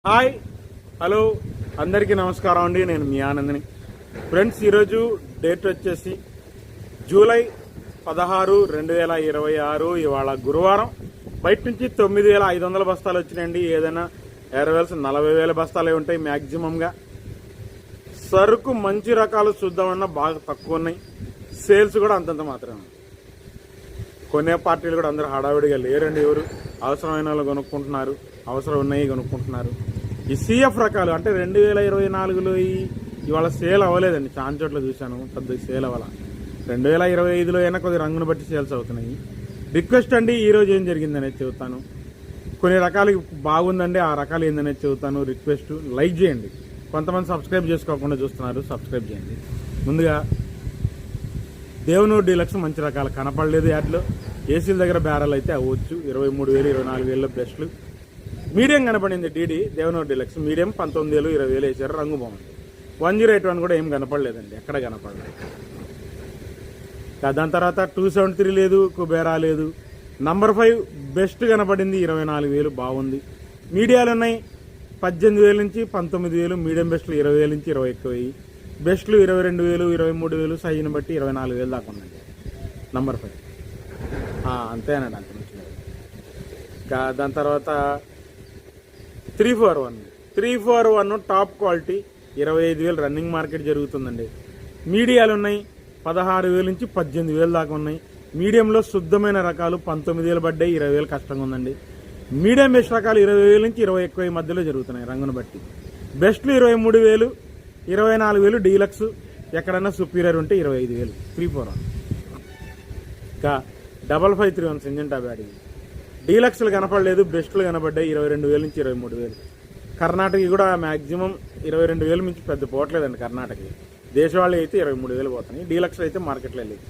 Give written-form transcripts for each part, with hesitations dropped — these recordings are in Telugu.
హాయ్ హలో అందరికీ నమస్కారం అండి. నేను మీ ఆనందని. ఫ్రెండ్స్, ఈరోజు డేట్ వచ్చేసి జూలై 16, 2026. ఇవాళ గురువారం. బయట నుంచి 9,500 బస్తాలు వచ్చినాయండి. ఏదైనా ఎరవేల్స్ 40,000 బస్తాలే ఉంటాయి మ్యాక్సిమంగా. సరుకు మంచి రకాలు చూద్దామన్నా బాగా తక్కువ ఉన్నాయి. సేల్స్ కూడా అంతంత మాత్రమే. కొనే పార్టీలు కూడా అందరూ హడావిడిగా లేరండి. ఎవరు అవసరమైన వాళ్ళు కొనుక్కుంటున్నారు, అవసరం ఉన్నాయి కొనుక్కుంటున్నారు. ఈ సిఎఫ్ రకాలు అంటే 2024లో ఇవాళ సేల్ అవ్వలేదండి. చాలా చోట్ల చూశాను, పెద్ద సేల్ అవ్వాల. 2025లో అయినా కొద్ది రంగును బట్టి సేల్స్ అవుతున్నాయి. రిక్వెస్ట్ అండి, ఈరోజు ఏం జరిగిందనేది చెబుతాను. కొన్ని రకాలు బాగుందండి, ఆ రకాలు ఏందనేది చెబుతాను. రిక్వెస్ట్ లైక్ చేయండి. కొంతమంది సబ్స్క్రైబ్ చేసుకోకుండా చూస్తున్నారు, సబ్స్క్రైబ్ చేయండి. ముందుగా దేవనూరు డీలక్స్ మంచి రకాలు కనపడలేదు. యాడ్లో ఏసీల దగ్గర బ్యారల్ అయితే అవ్వచ్చు. 23,000, 24,000 బెస్ట్లు. మీడియం కనపడింది డీడీ దేవనూరు డీలక్స్. మీడియం 19,000, 20,000 వేసారు. రంగు బాగుంది. 1081 కూడా ఏం కనపడలేదండి, ఎక్కడ కనపడలేదు. దాని తర్వాత 273 లేదు, కుబేరా లేదు. నంబర్ 5 బెస్ట్ కనపడింది, 24,000 బాగుంది. మీడియాలు ఉన్నాయి 18,000 నుంచి 19,000. మీడియం బెస్ట్లు 20,000 నుంచి 21,000. బెస్ట్లు 22,000, 23,000. సైజుని బట్టి 24,000 దాకా ఉందండి నంబర్ 5. అంతేనండి, అంత నుంచి. దాని తర్వాత 341 టాప్ క్వాలిటీ 25,000 రన్నింగ్ మార్కెట్ జరుగుతుందండి. మీడియాలు ఉన్నాయి 16,000 నుంచి 18,000 దాకా ఉన్నాయి. మీడియంలో శుద్ధమైన రకాలు 19,000 పడ్డాయి, 20,000 కష్టంగా ఉందండి. మీడియం బెస్ట్ రకాలు 20,000 నుంచి 21,000 మధ్యలో జరుగుతున్నాయి రంగును బట్టి. బెస్ట్లు 23,000, 24,000. డీలక్స్ ఎక్కడన్నా సుపీరియర్ ఉంటే 25,000. 341 ఇంకా 5531 సింజంటా బ్యాడీ. డీలక్స్లు కనపడలేదు, బెస్ట్లు కనపడ్డాయి 22,000 నుంచి 23,000. కర్ణాటక కూడా మ్యాక్సిమం 22,000 నుంచి పెద్ద పోవట్లేదండి. కర్ణాటకకి దేశవాళీ అయితే 23,000 పోతున్నాయి. డీలక్స్ అయితే మార్కెట్లో లేదు.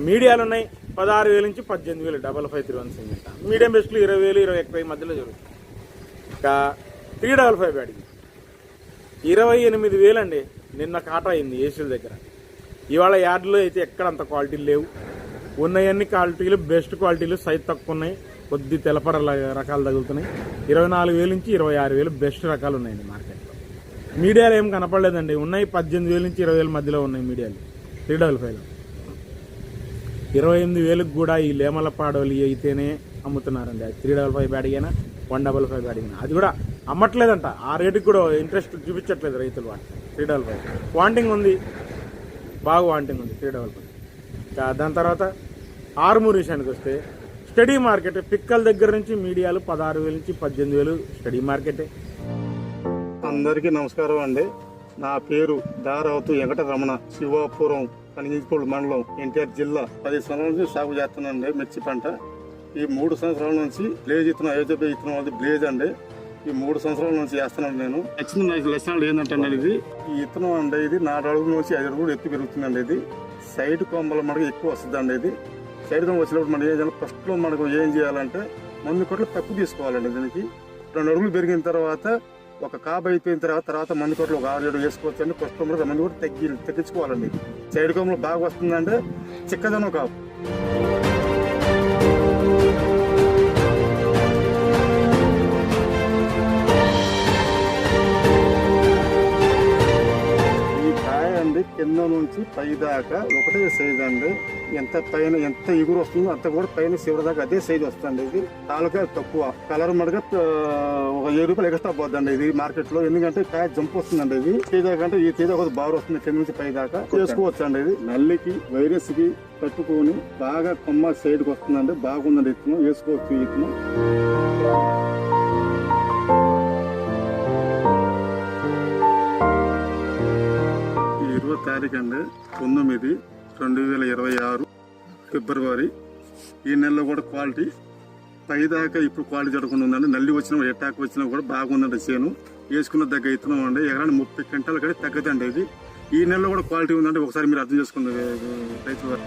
మీడియాలు ఉన్నాయి 16,000 నుంచి 18,000. 5531 సింజంటా. మీడియం బెస్ట్లు 20,000, 21,000 మధ్యలో జరుగుతుంది. ఇంకా 355 బ్యాడీ 28,000 అండి. నిన్న కాటా అయింది ఏసీల దగ్గర. ఇవాళ యార్డులో అయితే ఎక్కడ అంత క్వాలిటీలు లేవు. ఉన్నాయన్ని క్వాలిటీలు బెస్ట్ క్వాలిటీలు, సైజ్ తక్కువ ఉన్నాయి. కొద్ది తెలపర రకాలు తగులుతున్నాయి. 24,000 నుంచి 26,000 బెస్ట్ రకాలు ఉన్నాయండి మార్కెట్లో. మీడియాలు ఏం కనపడలేదండి. ఉన్నాయి 18,000 నుంచి 20,000 మధ్యలో ఉన్నాయి మీడియాలు. 355లో 28,000 కూడా ఈ లేమలపాడోలి అయితేనే అమ్ముతున్నారండి. 355 బ్యాడిగైనా 155 బ్యాడిగైనా అది కూడా అమ్మట్లేదంట. ఆ రేటుకి కూడా ఇంట్రెస్ట్ చూపించట్లేదు రైతులు. వాటి 355 వాంటింగ్ ఉంది, బాగా వాంటింగ్ ఉంది 355. దాని తర్వాత ఆర్మూర్ విషయానికి వస్తే స్టడీ మార్కెట్. పిక్కల దగ్గర నుంచి మీడియాలు 16,000 నుంచి 18,000 స్టడీ మార్కెటే. అందరికీ నమస్కారం అండి. నా పేరు దారావతు వెంకటరమణ. శివాపురం కనిగిపూడి మండలం, ఎన్టీఆర్ జిల్లా. 10 సంవత్సరాల నుంచి సాగు చేస్తున్నానండి మిర్చి పంట. ఈ 3 సంవత్సరాల నుంచి బ్లేజ్ ఇత్తనం, అయోధ్య ఇత్తనం అది బ్లేజ్ అండి. ఈ 3 సంవత్సరాల నుంచి చేస్తున్నాను నేను. నచ్చిన లక్షణాలు ఏంటంటే ఇది ఈ ఇత్తనం అండి. ఇది 4 అడుగుల నుంచి 5 అడుగులు ఎత్తు పెరుగుతుందండి. ఇది సైడ్ కొమ్మల మనకు ఎక్కువ వస్తుందండి. ఇది సైడ్ కొమ్మ వచ్చినప్పుడు మనం ఏం చేయాలి, ఫస్ట్లో మనకు ఏం చేయాలంటే మందు కొట్లు తక్కువ తీసుకోవాలండి. దీనికి 2 అడుగులు పెరిగిన తర్వాత ఒక కాపు అయిపోయిన తర్వాత మందు కొట్లు ఒక 6 అడుగులు వేసుకోవచ్చు అండి. ఫస్ట్ కొమ్మలు మందు కూడా తగ్గించుకోవాలండి. సైడ్ కొమ్మలు బాగా వస్తుందంటే చిక్కదనం కాపు. కింద నుంచి పై దాకా ఒకటే సైజ్ అండి. ఎంత పైన ఎంత ఎగురు వస్తుందో అంత కూడా పైన చివరి దాకా అదే సైజ్ వస్తుంది. ఇది తాలూకా తక్కువ కలర్ మడగా ఒక 7 రూపాయలు ఎక్స్ట్రా పోద్దండి ఇది మార్కెట్ లో. ఎందుకంటే కాయ జంప్ వస్తుందండి. ఇది తేజ కంటే ఈ తేజ కొద్దిగా బాగా వస్తుంది. కింద నుంచి పై దాకా చేసుకోవచ్చు అండి. ఇది నల్లికి వైరస్ కి తట్టుకొని బాగా కొమ్మ సైడ్ కి వస్తుందండి. బాగుందండి. ఇత్తనం వేసుకోవచ్చు. ఈ ఇత్తనం 20 తారీఖు అండి 9, 2026 ఫిబ్రవరి. ఈ నెలలో కూడా క్వాలిటీ పైదాకా ఇప్పుడు క్వాలిటీ జరగకుండా ఉందండి. నల్లి వచ్చినా ఎటాక్ వచ్చినా కూడా బాగుందండి. చేను వేసుకున్న దగ్గర ఇస్తున్నాం అండి. ఎకరాన్ని 30 క్వింటాలు కానీ తగ్గదండి. ఇది ఈ నెలలో కూడా క్వాలిటీ ఉందండి. ఒకసారి మీరు అర్థం చేసుకున్న రైతులు.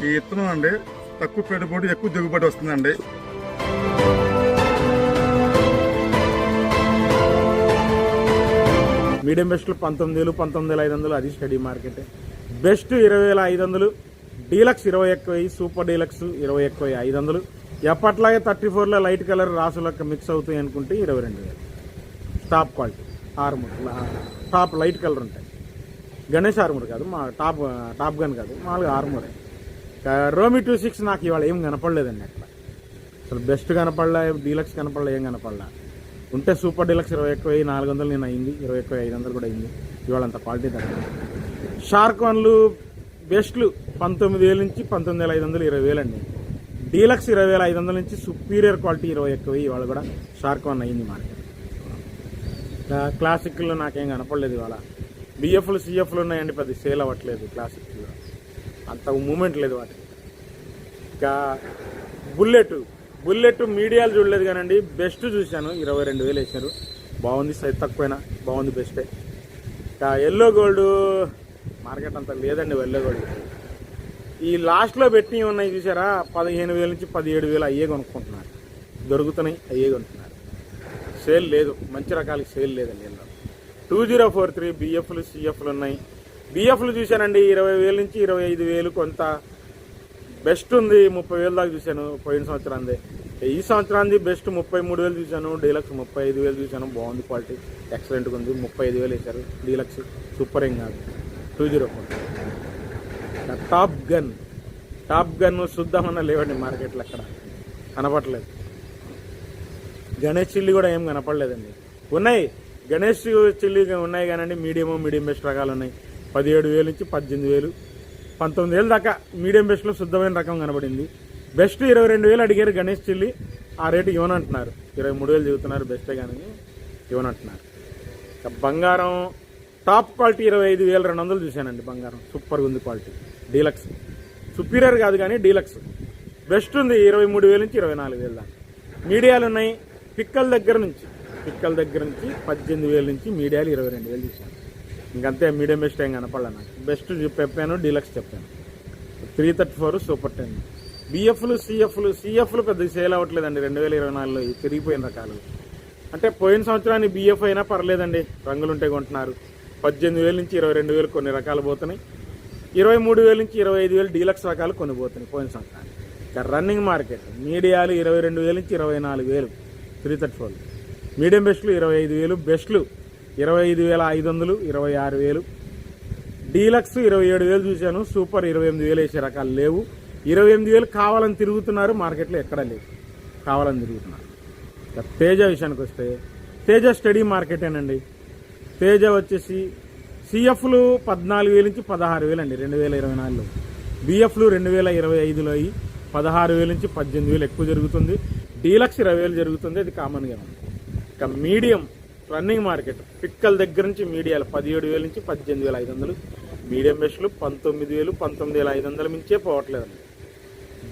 ఈ ఇత్తనం అండి తక్కువ పెట్టుబడి ఎక్కువ దిగుబడి వస్తుందండి. మీడియం బెస్ట్లు 19,000 19,500 అది study market. Best 20,500, deluxe 21,000, super deluxe 21,500. ఎప్పట్లాగే 34లో లైట్ కలర్ రాసులక్క మిక్స్ అవుతాయి అనుకుంటే 22,000. Top quality Armoor, top light colour ఉంటాయి. గణేష్ ఆర్మూర్ కాదు, మా టాప్ గన్ కాదు, మామూలుగా ఆర్మూరే. రోమి 26 నాకు ఇవాళ ఏం కనపడలేదండి అక్కడ. అసలు బెస్ట్ కనపడలే, డీలక్స్ కనపడలే, ఏం కనపడలే. ఉంటే సూపర్ డీలక్స్ 21,400 నేను అయింది, 21,500 కూడా అయింది. ఇవాళ అంత క్వాలిటీ తగ్గ. షార్క్ వన్లు బెస్ట్లు 19,000 నుంచి 19,500, 20,000 అండి. డీలక్స్ 20,500 నుంచి సుపీరియర్ క్వాలిటీ 21,000 ఇవాళ కూడా షార్క్ వన్ అయింది మార్కెట్. క్లాసిక్లో నాకేం కనపడలేదు ఇవాళ. బిఎఫ్లు సిఎఫ్లు ఉన్నాయండి, పెద్ద సేల్ అవ్వట్లేదు. క్లాసిక్లో అంత మూమెంట్ లేదు వాటికి. ఇంకా బుల్లెట్ మీడియాలు చూడలేదు కానండి, బెస్ట్ చూశాను. 22,000 వేసారు, బాగుంది. సైజ్ తక్కువైనా బాగుంది, బెస్టే. ఇంకా ఎల్లో గోల్డ్ మార్కెట్ అంత లేదండి. ఎల్లో గోల్డ్ ఈ లాస్ట్లో పెట్టినవి ఉన్నాయి చూసారా, 15,000 నుంచి 17,000 అయ్యే కొనుక్కుంటున్నారు. దొరుకుతున్నాయి, అయ్యే కొనుక్కున్నారు. సేల్ లేదు, మంచి రకాలకి సేల్ లేదండి. ఎల్లో 2043 బిఎఫ్లు సిఎఫ్లు ఉన్నాయి. బిఎఫ్లు చూశానండి 20,000 నుంచి 25,000. కొంత బెస్ట్ ఉంది 30,000 దాకా చూశాను పోయిన సంవత్సరాంది. ఈ సంవత్సరానికి బెస్ట్ 33,000 చూశాను. డీలక్స్ 35,000 చూశాను, బాగుంది క్వాలిటీ, ఎక్సలెంట్గా ఉంది. 35,000 వేశారు. డీలక్స్ సూపర్ ఏం కాదు. 204 టాప్ గన్ చూద్దామన్నా లేవండి మార్కెట్లో, అక్కడ కనపడలేదు. గణేష్ చిల్లి కూడా ఏం కనపడలేదండి. ఉన్నాయి గణేష్ చిల్లి ఉన్నాయి కానండి, మీడియం బెస్ట్ రకాలు ఉన్నాయి. 17,000 నుంచి 18,000, 19,000 దాకా మీడియం బెస్ట్లో శుద్ధమైన రకం కనబడింది. బెస్ట్ 22,000 అడిగారు గణేష్ చిల్లి, ఆ రేటు ఇవ్వనంటున్నారు. 23,000 చెబుతున్నారు, బెస్టే కానీ ఇవ్వనంటున్నారు. బంగారం టాప్ క్వాలిటీ 25,200 చూశానండి. బంగారం సూపర్గా ఉంది క్వాలిటీ. డీలక్స్ సుపీరియర్ కాదు కానీ డీలక్స్ బెస్ట్ ఉంది. 23,000 నుంచి 24,000 దాకా. మీడియాలు ఉన్నాయి పిక్కల దగ్గర నుంచి 18,000 నుంచి మీడియాలు 22,000 చూశాను. ఇంకంతే, మీడియం బెస్ట్ ఏం కనపడలే నాకు. బెస్ట్ చెప్పాను, డీలక్స్ చెప్పాను. 334 సూపర్ 10. బిఎఫ్లు సిఎఫ్లు పెద్దగా సేల్ అవ్వట్లేదండి 2024లో. తిరిగిపోయిన రకాలు అంటే పోయిన సంవత్సరానికి బిఎఫ్ అయినా పర్లేదండి, రంగులుంటే కొంటున్నారు. 18,000 నుంచి 22,000 కొన్ని రకాలు పోతున్నాయి. 23,000 నుంచి 25,000 డీలక్స్ రకాలు కొన్ని పోతున్నాయి పోయిన సంవత్సరానికి. రన్నింగ్ మార్కెట్ మీడియాలు 22,000 నుంచి 24,000 334. మీడియం బెస్ట్లు 25,000, బెస్ట్లు 25,500, 26,000. డీలక్స్ 27,000 చూశాను. సూపర్ 28,000 వేసే రకాలు లేవు. 28,000 కావాలని తిరుగుతున్నారు మార్కెట్లో, ఎక్కడా లేవు, కావాలని తిరుగుతున్నారు. తేజ విషయానికి వస్తే తేజ స్టడీ మార్కెటేనండి. తేజ వచ్చేసి సిఎఫ్లు 14,000 నుంచి 16,000 అండి 2024లో. బిఎఫ్లు 2025లో అయ్యి 16,000 నుంచి 18,000 ఎక్కువ జరుగుతుంది. డీలక్స్ 20,000 జరుగుతుంది, అది కామన్గా ఉంది. ఇక మీడియం రన్నింగ్ మార్కెట్ పిక్కల దగ్గర నుంచి మీడియాలు 17,000 నుంచి 18,500. మీడియం బెస్ట్లు 19,000, 19,500 మించే పోవట్లేదండి.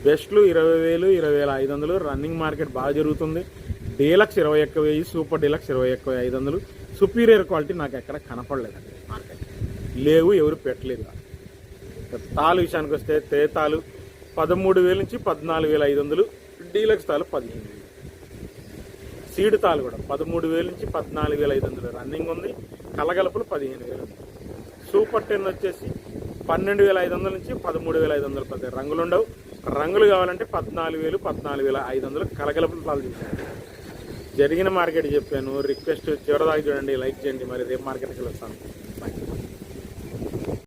బెస్ట్లు 20,000, 20,500. రన్నింగ్ మార్కెట్ బాగా జరుగుతుంది. Deluxe 21,000, super deluxe 21,500. Superior quality నాకు ఎక్కడ కనపడలేదండి మార్కెట్, లేవు, ఎవరు పెట్టలేదు. తాలు విషయానికి వస్తే తేతాలు 13,000 నుంచి 14,500. డీలక్స్ తాలు 15,000. సీడ్ తాలు కూడా 13,000 నుంచి 14,500 రన్నింగ్ ఉంది. కలగలుపులు 15,000. సూపర్ 10 వచ్చేసి 12,500 నుంచి 13,500. పెద్ద రంగులు ఉండవు. రంగులు కావాలంటే 14,000, 14,500 కలగలుపులు తాలు చూశాను. జరిగిన మార్కెట్ చెప్పాను. రిక్వెస్ట్ చివరిదాకా చూడండి, లైక్ చేయండి. మరి రేపు మార్కెట్కి వెళ్తాను.